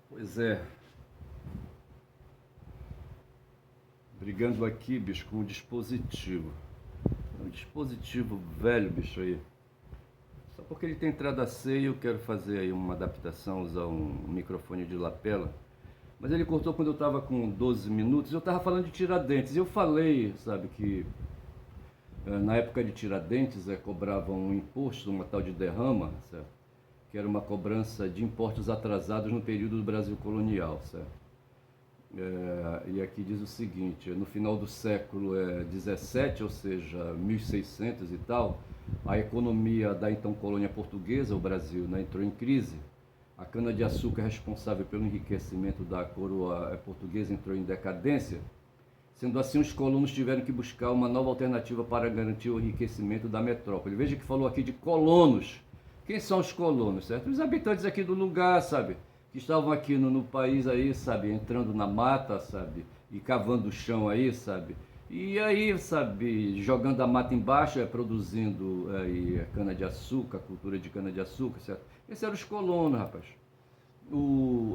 Pois é, brigando aqui, bicho, com um dispositivo. Um dispositivo velho, bicho, aí. Só porque ele tem entrada C e eu quero fazer aí uma adaptação, usar um microfone de lapela. Mas ele cortou quando eu tava com 12 minutos. Eu tava falando de Tiradentes. E eu falei, sabe, que na época de Tiradentes cobravam um imposto, uma tal de derrama, certo? Que era uma cobrança de impostos atrasados no período do Brasil colonial, certo? E aqui diz o seguinte: no final do século XVII, ou seja, 1600 e tal, a economia da então colônia portuguesa, o Brasil, né, entrou em crise. A cana-de-açúcar responsável pelo enriquecimento da coroa portuguesa entrou em decadência. Sendo assim, os colonos tiveram que buscar uma nova alternativa para garantir o enriquecimento da metrópole. Veja que falou aqui de colonos. Quem são os colonos, certo? Os habitantes aqui do lugar, sabe? Que estavam aqui no país aí, sabe? Entrando na mata, sabe? E cavando o chão aí, sabe? E aí, sabe? Jogando a mata embaixo, produzindo aí cana-de-açúcar, cultura de cana-de-açúcar, certo? Esses eram os colonos, rapaz.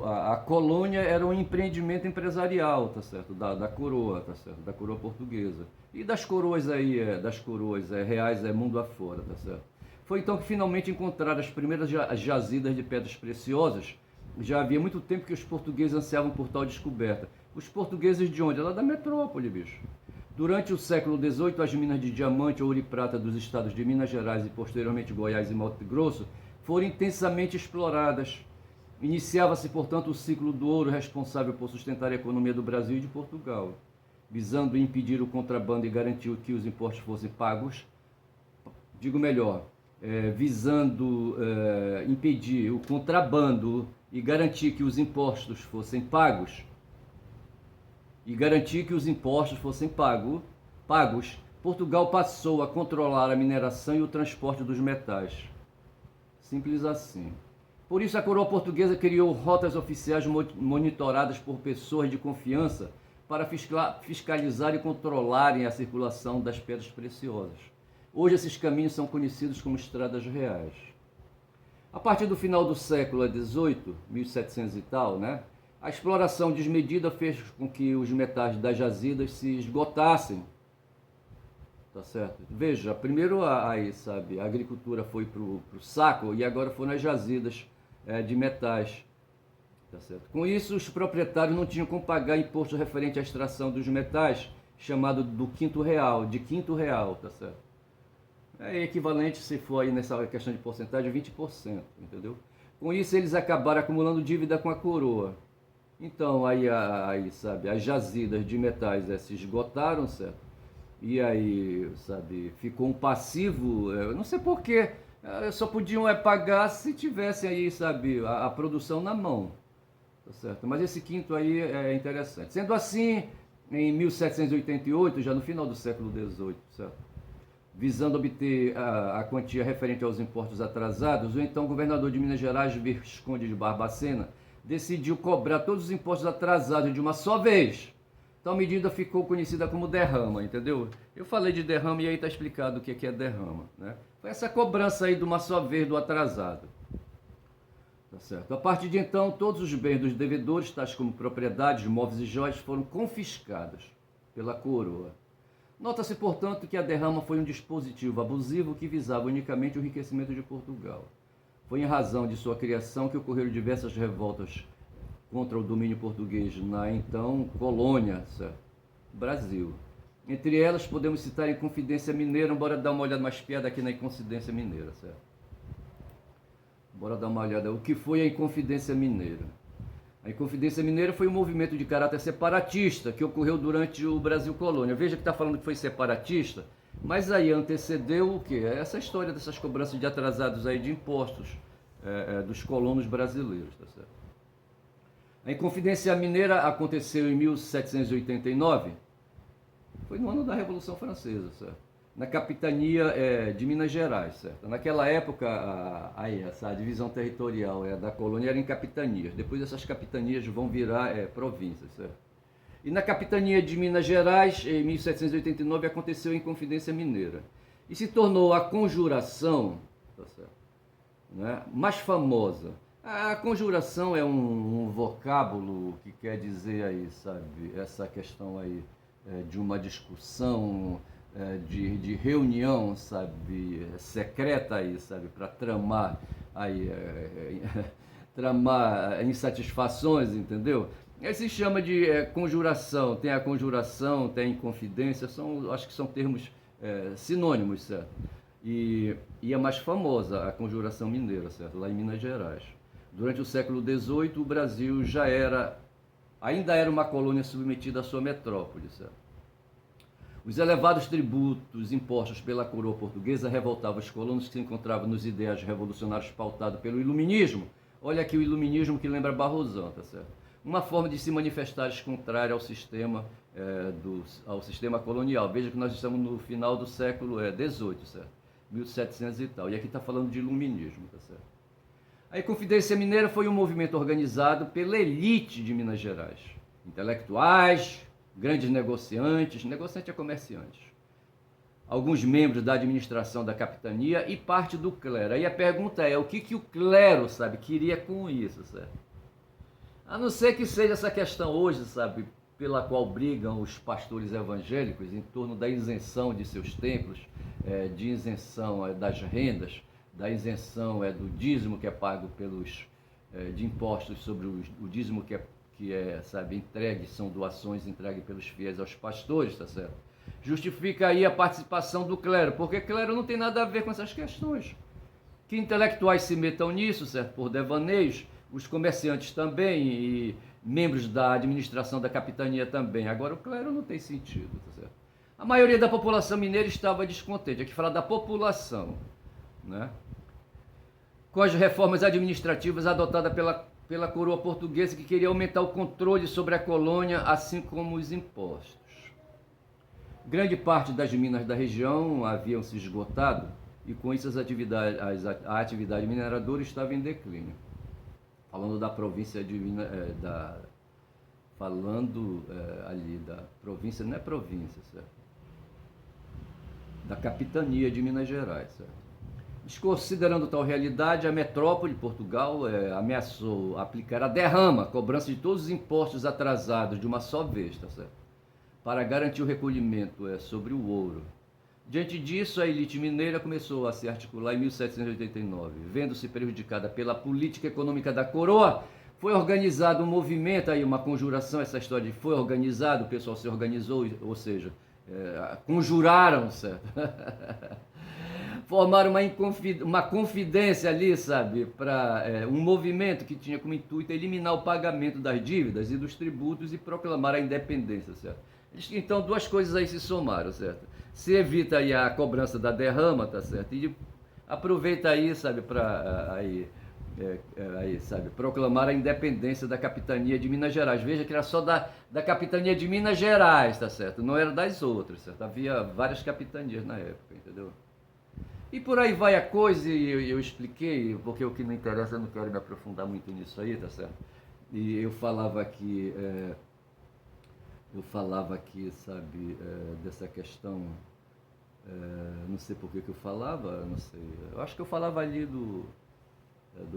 A colônia era um empreendimento empresarial, tá certo? Da coroa, tá certo? Da coroa portuguesa. E das coroas aí, das coroas reais, mundo afora, tá certo? Foi então que finalmente encontraram as primeiras jazidas de pedras preciosas. Já havia muito tempo que os portugueses ansiavam por tal descoberta. Os portugueses de onde? Lá da metrópole, bicho. Durante o século XVIII, as minas de diamante, ouro e prata dos estados de Minas Gerais e posteriormente Goiás e Mato Grosso foram intensamente exploradas. Iniciava-se, portanto, o ciclo do ouro responsável por sustentar a economia do Brasil e de Portugal, visando impedir o contrabando e garantir que os impostos fossem pagos. Digo melhor, visando impedir o contrabando e garantir que os impostos fossem pagos, Portugal passou a controlar a mineração e o transporte dos metais. Simples assim. Por isso, a coroa portuguesa criou rotas oficiais monitoradas por pessoas de confiança para fiscalizar e controlarem a circulação das pedras preciosas. Hoje, esses caminhos são conhecidos como estradas reais. A partir do final do século XVIII, 1700 e tal, né, a exploração desmedida fez com que os metais das jazidas se esgotassem. Tá certo? Veja, primeiro aí, sabe, a agricultura foi pro saco e agora foram as jazidas de metais. Tá certo? Com isso, os proprietários não tinham como pagar imposto referente à extração dos metais, chamado do quinto real, de quinto real, tá certo? É equivalente, se for aí nessa questão de porcentagem, 20%, entendeu? Com isso, eles acabaram acumulando dívida com a coroa. Então, aí sabe, as jazidas de metais se esgotaram, certo? E aí, sabe, ficou um passivo, eu não sei porquê, só podiam pagar se tivessem aí, sabe, a produção na mão, tá certo? Mas esse quinto aí é interessante. Sendo assim, em 1788, já no final do século XVIII, certo? Visando obter a quantia referente aos impostos atrasados, o então governador de Minas Gerais, Visconde de Barbacena, decidiu cobrar todos os impostos atrasados de uma só vez. Tal medida ficou conhecida como derrama, entendeu? Eu falei de derrama e aí está explicado o que é derrama, né? Foi essa cobrança aí de uma só vez do atrasado. Tá certo? A partir de então, todos os bens dos devedores, tais como propriedades, móveis e joias, foram confiscados pela coroa. Nota-se, portanto, que a derrama foi um dispositivo abusivo que visava unicamente o enriquecimento de Portugal. Foi em razão de sua criação que ocorreram diversas revoltas contra o domínio português na então colônia, certo? Brasil. Entre elas podemos citar a Inconfidência Mineira, bora dar uma olhada mais piada aqui na Inconfidência Mineira, certo? Bora dar uma olhada. O que foi a Inconfidência Mineira? A Inconfidência Mineira foi um movimento de caráter separatista que ocorreu durante o Brasil Colônia. Veja que está falando que foi separatista, mas aí antecedeu o quê? Essa história dessas cobranças de atrasados aí de impostos dos colonos brasileiros, tá certo? A Inconfidência Mineira aconteceu em 1789, foi no ano da Revolução Francesa, certo? Na capitania de Minas Gerais, certo? Naquela época, essa divisão territorial da colônia era em capitanias. Depois essas capitanias vão virar províncias, certo? E na capitania de Minas Gerais, em 1789, aconteceu a Inconfidência Mineira. E se tornou a conjuração, tá certo, né, mais famosa A conjuração é um vocábulo que quer dizer aí, sabe, essa questão aí de uma discussão, de reunião, sabe, secreta aí, sabe, para tramar aí, tramar insatisfações, entendeu? Aí se chama de conjuração, tem a conjuração, tem a inconfidência, acho que são termos sinônimos, certo? E a mais famosa, a conjuração mineira, certo? Lá em Minas Gerais. Durante o século XVIII, o Brasil ainda era uma colônia submetida à sua metrópole, certo? Os elevados tributos impostos pela coroa portuguesa revoltavam os colonos que se encontravam nos ideais revolucionários pautados pelo iluminismo. Olha aqui o iluminismo que lembra Barrosão, tá certo? Uma forma de se manifestar contrária ao sistema colonial. Veja que nós estamos no final do século XVIII, certo? 1700 e tal. E aqui está falando de iluminismo, tá certo? A Inconfidência Mineira foi um movimento organizado pela elite de Minas Gerais. Intelectuais, grandes negociantes, negociante é comerciante, alguns membros da administração da capitania e parte do clero. Aí a pergunta é, o que o clero, sabe, queria com isso, certo? A não ser que seja essa questão hoje, sabe, pela qual brigam os pastores evangélicos em torno da isenção de seus templos, de isenção das rendas, da isenção do dízimo que é pago de impostos sobre o dízimo que é, sabe, entregue, são doações entregues pelos fiéis aos pastores, tá certo? Justifica aí a participação do clero, porque clero não tem nada a ver com essas questões. Que intelectuais se metam nisso, certo? Por devaneios, os comerciantes também e membros da administração da capitania também. Agora o clero não tem sentido, tá certo? A maioria da população mineira estava descontente. Aqui fala da população, né? Com as reformas administrativas adotadas pela coroa portuguesa, que queria aumentar o controle sobre a colônia, assim como os impostos. Grande parte das minas da região haviam se esgotado e com isso a atividade mineradora estava em declínio. Falando da província de Minas, ali da província, não é província, certo? Da capitania de Minas Gerais, certo? Desconsiderando tal realidade, a metrópole, Portugal, ameaçou aplicar a derrama, cobrança de todos os impostos atrasados de uma só vez, tá certo? Para garantir o recolhimento sobre o ouro. Diante disso, a elite mineira começou a se articular em 1789. Vendo-se prejudicada pela política econômica da coroa, foi organizado um movimento, aí uma conjuração, essa história de foi organizado, o pessoal se organizou, ou seja, conjuraram, certo? Formaram uma confidência ali, sabe, para um movimento que tinha como intuito eliminar o pagamento das dívidas e dos tributos e proclamar a independência, certo? Então, duas coisas aí se somaram, certo? Se evita aí a cobrança da derrama, tá certo? E aproveita aí, sabe, para sabe, proclamar a independência da capitania de Minas Gerais. Veja que era só da capitania de Minas Gerais, tá certo? Não era das outras, certo? Havia várias capitanias na época, entendeu? E por aí vai a coisa, e eu expliquei, porque o que não interessa, eu não quero me aprofundar muito nisso aí, tá certo? E eu falava aqui, sabe, dessa questão, não sei por que eu falava, não sei, eu acho que eu falava ali do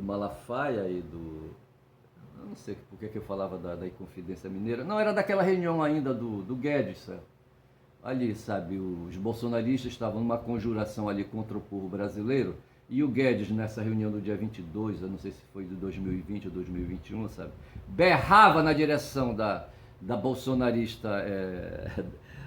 Malafaia e eu não sei por que eu falava da Inconfidência Mineira, não, era daquela reunião ainda do Guedes, certo? Ali, sabe, os bolsonaristas estavam numa conjuração ali contra o povo brasileiro, e o Guedes, nessa reunião do dia 22, eu não sei se foi de 2020 ou 2021, sabe, berrava na direção da bolsonarista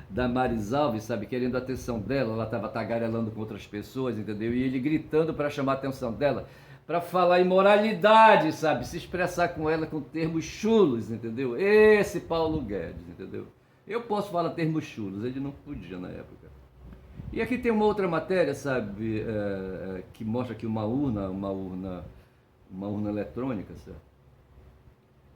Damares Alves, sabe, querendo a atenção dela, ela estava tagarelando com outras pessoas, entendeu? E ele gritando para chamar a atenção dela, para falar imoralidade, sabe, se expressar com ela com termos chulos, entendeu? Esse Paulo Guedes, entendeu? Eu posso falar termos chulos, ele não podia na época. E aqui tem uma outra matéria, sabe, que mostra aqui uma urna eletrônica, certo?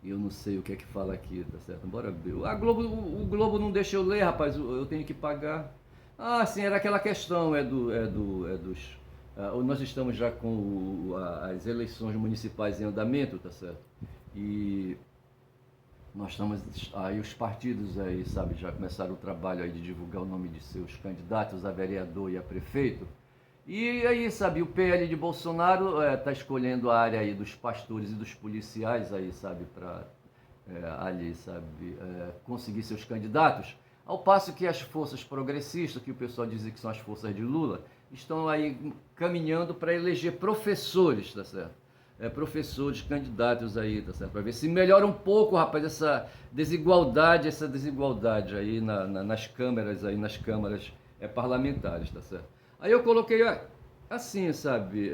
E eu não sei o que é que fala aqui, tá certo? Bora ver. O Globo não deixa eu ler, rapaz, eu tenho que pagar. Ah, sim, era aquela questão, nós estamos já com as eleições municipais em andamento, tá certo? E nós estamos, aí os partidos aí, sabe, já começaram o trabalho aí de divulgar o nome de seus candidatos a vereador e a prefeito. E aí, sabe, o PL de Bolsonaro tá escolhendo a área aí dos pastores e dos policiais aí, sabe, para ali, sabe, conseguir seus candidatos, ao passo que as forças progressistas, que o pessoal diz que são as forças de Lula, estão aí caminhando para eleger professores, tá certo? Professores candidatos aí, tá certo? Para ver se melhora um pouco, rapaz, essa desigualdade aí nas câmaras aí, nas câmaras parlamentares, tá certo? Aí eu coloquei assim, sabe,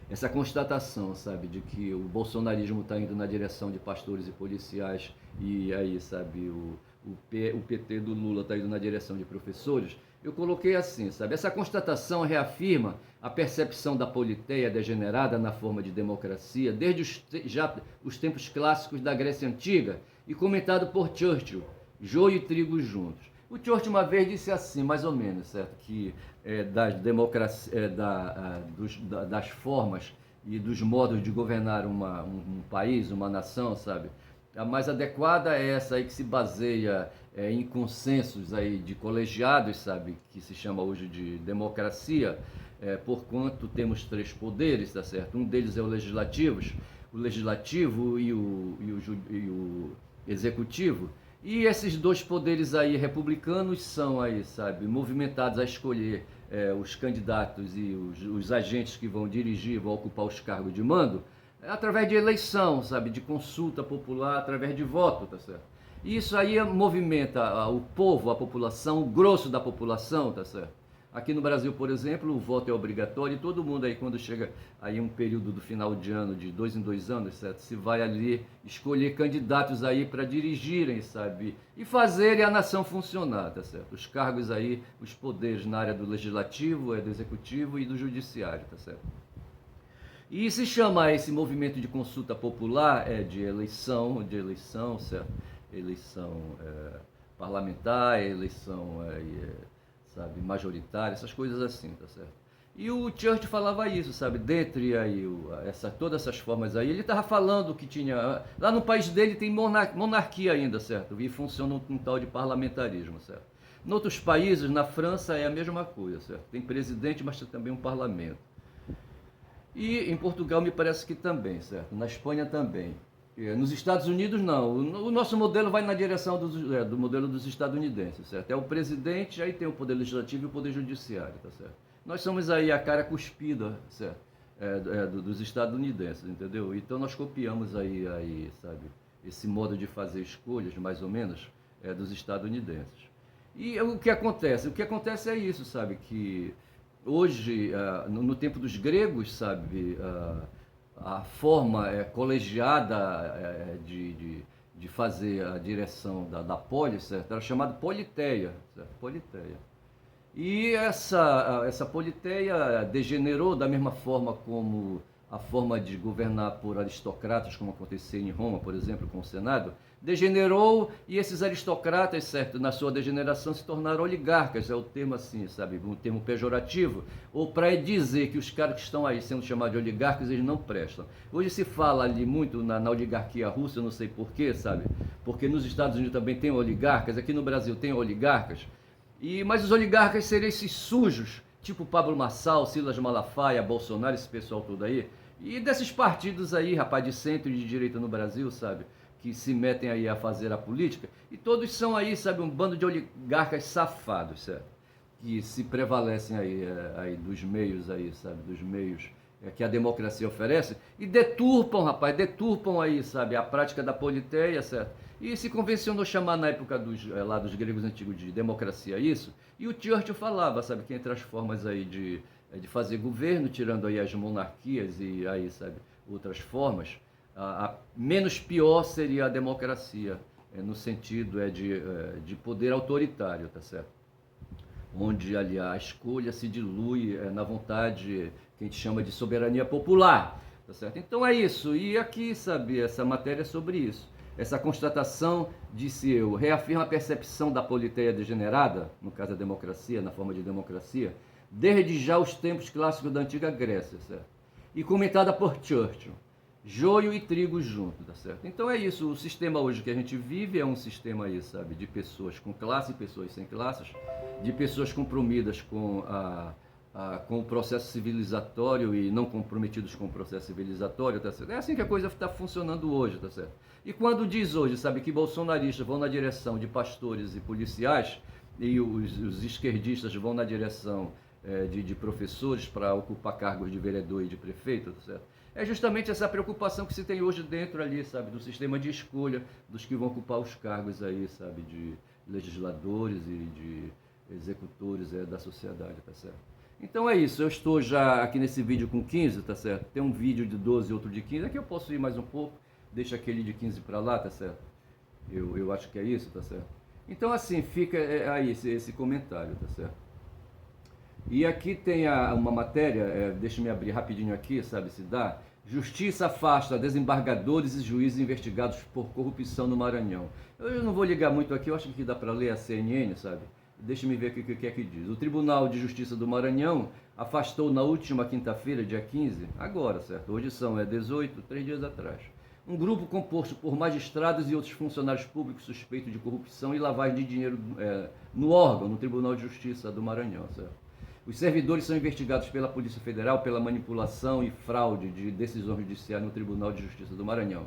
essa constatação, sabe, de que o bolsonarismo está indo na direção de pastores e policiais e aí, sabe, o PT do Lula está indo na direção de professores. Eu coloquei assim, sabe, essa constatação reafirma a percepção da politeia degenerada na forma de democracia desde já os tempos clássicos da Grécia Antiga e comentado por Churchill, joio e trigo juntos. O Churchill uma vez disse assim, mais ou menos, certo, que das formas e dos modos de governar um país, uma nação, sabe, a mais adequada é essa aí que se baseia em consensos aí de colegiados, sabe, que se chama hoje de democracia, porquanto temos três poderes, tá certo? Um deles é o legislativo e o executivo. E esses dois poderes aí republicanos são aí, sabe, movimentados a escolher os candidatos e os agentes que vão dirigir, vão ocupar os cargos de mando, através de eleição, sabe, de consulta popular, através de voto, tá certo? E isso aí movimenta o povo, a população, o grosso da população, tá certo? Aqui no Brasil, por exemplo, o voto é obrigatório e todo mundo aí, quando chega aí um período do final de ano, de 2 em 2 anos, certo? Se vai ali escolher candidatos aí para dirigirem, sabe? E fazerem a nação funcionar, tá certo? Os cargos aí, os poderes na área do legislativo, do executivo e do judiciário, tá certo? E se chama esse movimento de consulta popular de eleição, certo? Eleição parlamentar, eleição sabe, majoritária, essas coisas assim, tá certo? E o Churchill falava isso, sabe, dentre aí todas essas formas aí, ele estava falando que tinha, lá no país dele tem monarquia ainda, certo? E funciona um tal de parlamentarismo, certo? Em outros países, na França é a mesma coisa, certo? Tem presidente, mas tem também um parlamento. E em Portugal me parece que também, certo? Na Espanha também. Nos Estados Unidos não. O nosso modelo vai na direção do modelo dos estadunidenses, certo? É o presidente, aí tem o poder legislativo e o poder judiciário, tá certo? Nós somos aí a cara cuspida, certo? Dos estadunidenses, entendeu? Então nós copiamos aí, sabe, esse modo de fazer escolhas, mais ou menos, dos estadunidenses. E o que acontece? O que acontece é isso, sabe, que hoje, no tempo dos gregos, sabe, a forma colegiada de fazer a direção da polis, certo? Era chamada politeia, certo? Politeia. E essa politeia degenerou da mesma forma como a forma de governar por aristocratas, como acontecia em Roma, por exemplo, com o Senado, degenerou e esses aristocratas, certo, na sua degeneração se tornaram oligarcas, é o termo assim, sabe, um termo pejorativo, ou para dizer que os caras que estão aí sendo chamados de oligarcas, eles não prestam. Hoje se fala ali muito na oligarquia russa, eu não sei porquê, sabe, porque nos Estados Unidos também tem oligarcas, aqui no Brasil tem oligarcas, mas os oligarcas seriam esses sujos, tipo Pablo Marçal, Silas Malafaia, Bolsonaro, esse pessoal todo aí, e desses partidos aí, rapaz, de centro e de direita no Brasil, sabe, que se metem aí a fazer a política, e todos são aí, sabe, um bando de oligarcas safados, certo, que se prevalecem aí dos meios aí, sabe, dos meios que a democracia oferece, e deturpam, rapaz, deturpam aí, sabe, a prática da politeia, certo? E se convencionou chamar na época lá dos gregos antigos de democracia isso, e o Churchill falava, sabe, que entre as formas aí de fazer governo, tirando aí as monarquias e aí, sabe, outras formas, a menos pior seria a democracia, no sentido de poder autoritário, tá certo? Onde, aliás, a escolha se dilui na vontade que a gente chama de soberania popular, tá certo? Então é isso, e aqui, sabe, essa matéria é sobre isso. Essa constatação, disse eu, reafirma a percepção da politeia degenerada, no caso a democracia, na forma de democracia, desde já os tempos clássicos da antiga Grécia, certo? E comentada por Churchill, joio e trigo junto, tá certo? Então é isso, o sistema hoje que a gente vive é um sistema aí, sabe, de pessoas com classe e pessoas sem classes, de pessoas comprometidas com com o processo civilizatório e não comprometidos com o processo civilizatório, tá certo? É assim que a coisa está funcionando hoje, tá certo? E quando diz hoje, sabe, que bolsonaristas vão na direção de pastores e policiais e os esquerdistas vão na direção de professores para ocupar cargos de vereador e de prefeito, tá certo? É justamente essa preocupação que se tem hoje dentro ali, sabe, do sistema de escolha dos que vão ocupar os cargos aí, sabe, de legisladores e de executores da sociedade, tá certo? Então é isso, eu estou já aqui nesse vídeo com 15, tá certo? Tem um vídeo de 12 e outro de 15, aqui eu posso ir mais um pouco, deixa aquele de 15 para lá, tá certo? Eu acho que é isso, tá certo? Então assim, fica aí esse comentário, tá certo? E aqui tem uma matéria, deixa-me abrir rapidinho aqui, sabe se dá. Justiça afasta desembargadores e juízes investigados por corrupção no Maranhão. Eu não vou ligar muito aqui, eu acho que dá para ler a CNN, sabe? Deixa-me ver aqui o que é que diz. O Tribunal de Justiça do Maranhão afastou na última quinta-feira, dia 15, agora, certo? Hoje são 18, 3 dias atrás. Um grupo composto por magistrados e outros funcionários públicos suspeitos de corrupção e lavagem de dinheiro no órgão, no Tribunal de Justiça do Maranhão, certo? Os servidores são investigados pela Polícia Federal pela manipulação e fraude de decisões judiciais no Tribunal de Justiça do Maranhão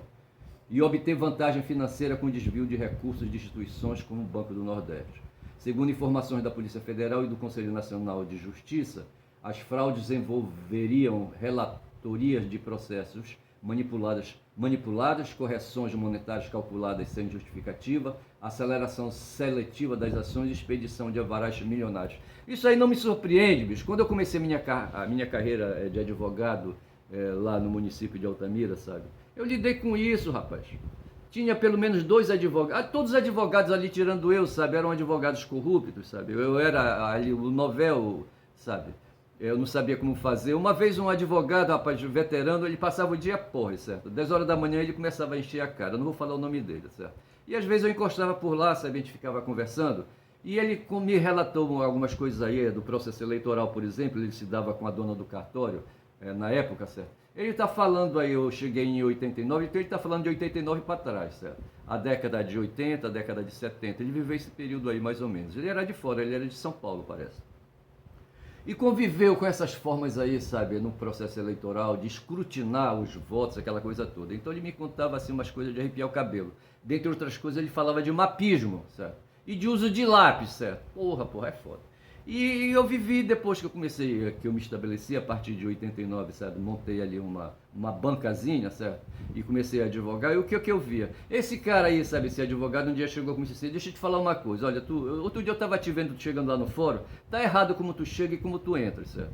e obter vantagem financeira com desvio de recursos de instituições como o Banco do Nordeste. Segundo informações da Polícia Federal e do Conselho Nacional de Justiça, as fraudes envolveriam relatorias de processos manipuladas, correções monetárias calculadas sem justificativa, aceleração seletiva das ações e expedição de avarás milionários. Isso aí não me surpreende, bicho. Quando eu comecei a minha carreira de advogado lá no município de Altamira, sabe? Eu lidei com isso, rapaz. Tinha pelo menos 2 advogados, todos os advogados ali, tirando eu, sabe, eram advogados corruptos, sabe, eu era ali o novel, sabe, eu não sabia como fazer. Uma vez um advogado, rapaz, veterano, ele passava o dia porre, certo, 10 horas da manhã ele começava a encher a cara, eu não vou falar o nome dele, certo, e às vezes eu encostava por lá, sabe, a gente ficava conversando, e ele me relatou algumas coisas aí, do processo eleitoral, por exemplo, ele se dava com a dona do cartório, na época, certo. Ele está falando aí, eu cheguei em 89, então ele está falando de 89 para trás, certo? A década de 80, a década de 70, ele viveu esse período aí mais ou menos. Ele era de fora, ele era de São Paulo, parece. E conviveu com essas formas aí, sabe, no processo eleitoral, de escrutinar os votos, aquela coisa toda. Então ele me contava assim umas coisas de arrepiar o cabelo. Dentre outras coisas, ele falava de mapismo, certo? E de uso de lápis, certo? Porra, é foda. E eu vivi, depois que eu comecei, que eu me estabeleci a partir de 89, sabe? Montei ali uma bancazinha, certo? E comecei a advogar. E o que eu via? Esse cara aí, sabe, esse advogado, um dia chegou comigo e disse: deixa eu te falar uma coisa. Olha, outro dia eu tava te vendo chegando lá no fórum, tá errado como tu chega e como tu entra, certo?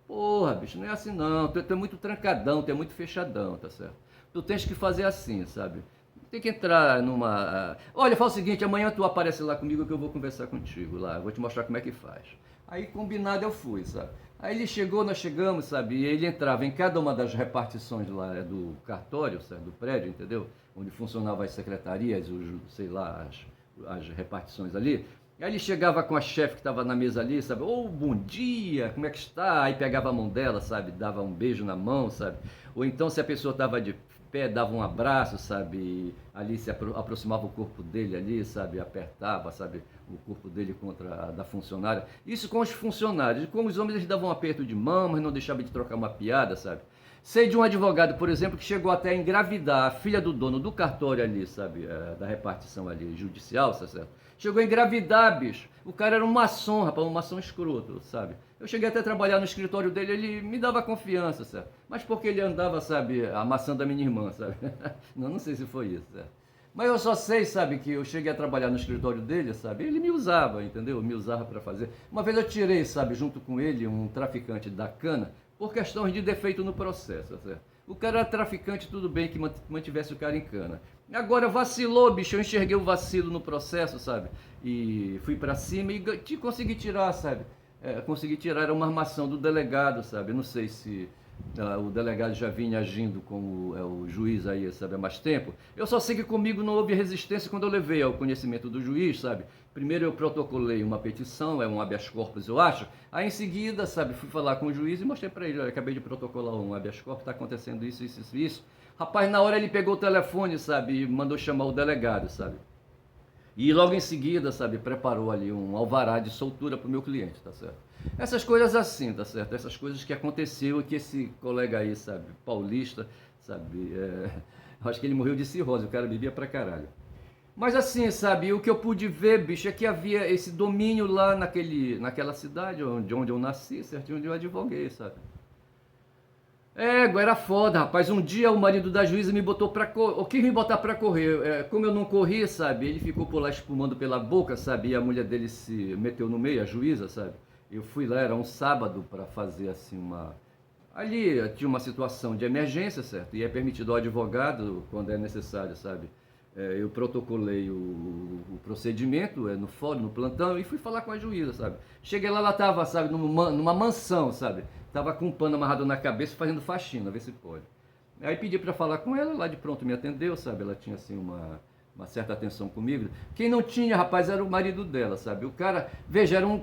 Porra, bicho, não é assim não. Tu é muito trancadão, tu é muito fechadão, tá certo? Tu tens que fazer assim, sabe? Tem que entrar numa... Olha, fala o seguinte, amanhã tu aparece lá comigo que eu vou conversar contigo lá, eu vou te mostrar como é que faz. Aí combinado eu fui, sabe? Aí ele chegou, nós chegamos, sabe? E ele entrava em cada uma das repartições lá do cartório, sabe? Do prédio, entendeu? Onde funcionavam as secretarias, sei lá, as repartições ali. Aí ele chegava com a chefe que estava na mesa ali, sabe? Ô, bom dia, como é que está? Aí pegava a mão dela, sabe? Dava um beijo na mão, sabe? Ou então se a pessoa estava de pé, dava um abraço, sabe? E ali se aproximava o corpo dele ali, sabe? Apertava, sabe? O corpo dele contra a da funcionária. Isso com os funcionários. Com os homens eles davam um aperto de mão, mas não deixavam de trocar uma piada, sabe? Sei de um advogado, por exemplo, que chegou até a engravidar a filha do dono do cartório ali, sabe? Da repartição ali, judicial, certo? Chegou a engravidar, bicho. O cara era um maçom, rapaz, um maçom escroto, sabe? Eu cheguei até a trabalhar no escritório dele, ele me dava confiança, sabe? Mas porque ele andava, sabe, amassando a minha irmã, sabe? Não sei se foi isso, sabe? Mas eu só sei, sabe, que eu cheguei a trabalhar no escritório dele, sabe? Ele me usava, entendeu? Me usava para fazer. Uma vez eu tirei, sabe, junto com ele, um traficante da cana, por questões de defeito no processo, certo? O cara era traficante, tudo bem que mantivesse o cara em cana. Agora vacilou, bicho, eu enxerguei o vacilo no processo, sabe? E fui pra cima e consegui tirar, sabe? Consegui tirar, era uma armação do delegado, sabe? Eu não sei se o delegado já vinha agindo com o juiz aí, sabe, há mais tempo. Eu só sei que comigo não houve resistência quando eu levei ao conhecimento do juiz, sabe? Primeiro eu protocolei uma petição, um habeas corpus, eu acho. Aí em seguida, sabe, fui falar com o juiz e mostrei para ele: olha, acabei de protocolar um habeas corpus, está acontecendo isso, isso, isso, isso. Rapaz, na hora ele pegou o telefone, sabe, e mandou chamar o delegado, sabe? E logo em seguida, sabe, preparou ali um alvará de soltura para o meu cliente, tá certo? Essas coisas assim, tá certo? Essas coisas que aconteceu e que esse colega aí, sabe, paulista, sabe, eu acho que ele morreu de cirrose, o cara bebia pra caralho. Mas assim, sabe, o que eu pude ver, bicho, é que havia esse domínio lá naquela cidade onde eu nasci, certo? Onde eu advoguei, sabe? Era foda, rapaz. Um dia o marido da juíza me botou pra correr. O quis me botar pra correr. Como eu não corri, sabe? Ele ficou por lá espumando pela boca, sabe? E a mulher dele se meteu no meio, a juíza, sabe? Eu fui lá, era um sábado, pra fazer assim uma. Ali tinha uma situação de emergência, certo? E é permitido ao advogado, quando é necessário, sabe? Eu protocolei o procedimento no fórum, no plantão, e fui falar com a juíza, sabe? Cheguei lá, ela estava, sabe, numa mansão, sabe? Tava com um pano amarrado na cabeça, fazendo faxina, ver se pode. Aí pedi para falar com ela, lá de pronto me atendeu, sabe? Ela tinha, assim, uma certa atenção comigo. Quem não tinha, rapaz, era o marido dela, sabe? O cara, veja, era um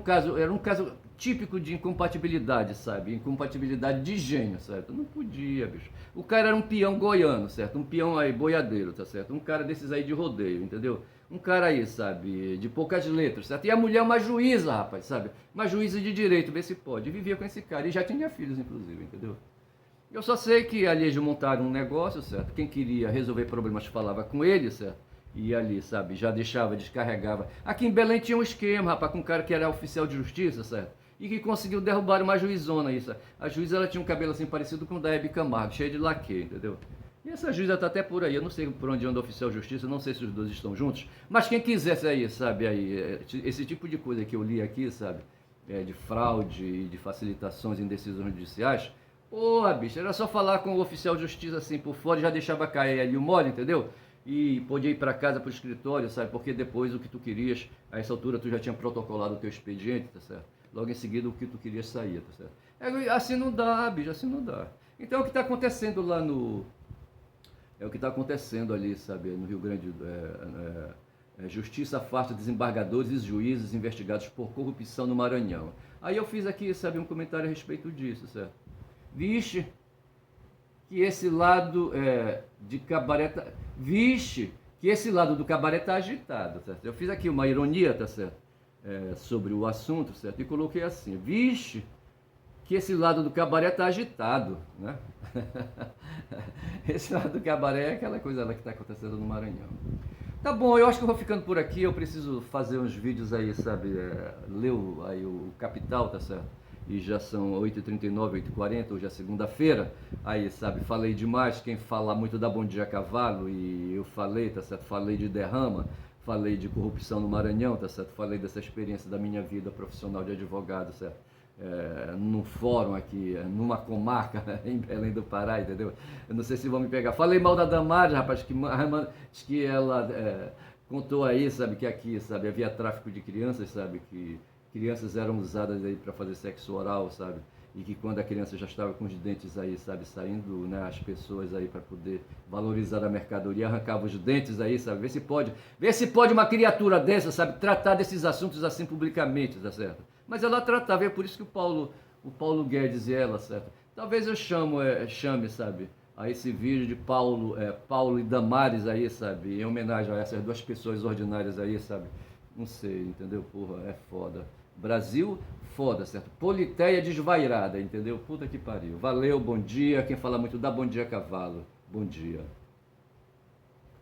caso típico de incompatibilidade, sabe? Incompatibilidade de gênio, certo? Não podia, bicho. O cara era um peão goiano, certo? Um peão aí boiadeiro, tá certo? Um cara desses aí de rodeio, entendeu? Um cara aí, sabe, de poucas letras, certo? E a mulher é uma juíza, rapaz, sabe? Uma juíza de direito, vê se pode. E vivia com esse cara e já tinha filhos, inclusive, entendeu? Eu só sei que ali eles montaram um negócio, certo? Quem queria resolver problemas falava com ele, certo? E ali, sabe, já deixava, descarregava. Aqui em Belém tinha um esquema, rapaz, com um cara que era oficial de justiça, certo? E que conseguiu derrubar uma juizona aí, sabe? A juíza, ela tinha um cabelo assim parecido com o da Hebe Camargo, cheio de laque, entendeu? E essa juíza tá até por aí, eu não sei por onde anda o oficial de justiça, não sei se os dois estão juntos, mas quem quisesse aí, sabe, aí, esse tipo de coisa que eu li aqui, sabe, de fraude e de facilitações em decisões judiciais, porra, bicho, era só falar com o oficial de justiça assim por fora e já deixava cair ali o mole, entendeu? E podia ir para casa, para o escritório, sabe? Porque depois o que tu querias, a essa altura tu já tinha protocolado o teu expediente, tá certo? Logo em seguida o que tu querias sair, tá certo? Assim não dá, bicho, assim não dá. Então o que está acontecendo lá no... É o que está acontecendo ali, sabe, no Rio Grande do Justiça afasta desembargadores e juízes investigados por corrupção no Maranhão. Aí eu fiz aqui, sabe, um comentário a respeito disso, certo? Vixe, que esse lado de cabaré tá... Vixe, que esse lado do cabaré tá agitado, certo? Eu fiz aqui uma ironia, tá certo? Sobre o assunto, certo? E coloquei assim, vixe, que esse lado do cabaré tá agitado, né? Esse lado do cabaré é aquela coisa lá que está acontecendo no Maranhão. Tá bom, eu acho que eu vou ficando por aqui, eu preciso fazer uns vídeos aí, sabe, ler aí o Capital, tá certo? E já são 8h39, 8h40, hoje é segunda-feira, aí, sabe, falei demais, quem fala muito dá bom dia a cavalo, e eu falei, tá certo, falei de derrama, falei de corrupção no Maranhão, tá certo, falei dessa experiência da minha vida profissional de advogado, certo? Num fórum aqui, numa comarca em Belém do Pará, entendeu? Eu não sei se vão me pegar. Falei mal da Damares, rapaz, que ela contou aí, sabe, que aqui, sabe, havia tráfico de crianças, sabe, que crianças eram usadas aí para fazer sexo oral, sabe, e que quando a criança já estava com os dentes aí, sabe, saindo, né, as pessoas aí para poder valorizar a mercadoria, arrancavam os dentes aí, sabe, vê se pode uma criatura dessa, sabe, tratar desses assuntos assim publicamente, tá certo? Mas ela tratava, é por isso que o Paulo Guedes e ela, certo? Talvez eu chame, sabe, a esse vídeo de Paulo e Damares aí, sabe, em homenagem a essas duas pessoas ordinárias aí, sabe? Não sei, entendeu? Porra, é foda. Brasil, foda, certo? Politeia desvairada, entendeu? Puta que pariu. Valeu, bom dia. Quem fala muito dá bom dia, cavalo. Bom dia.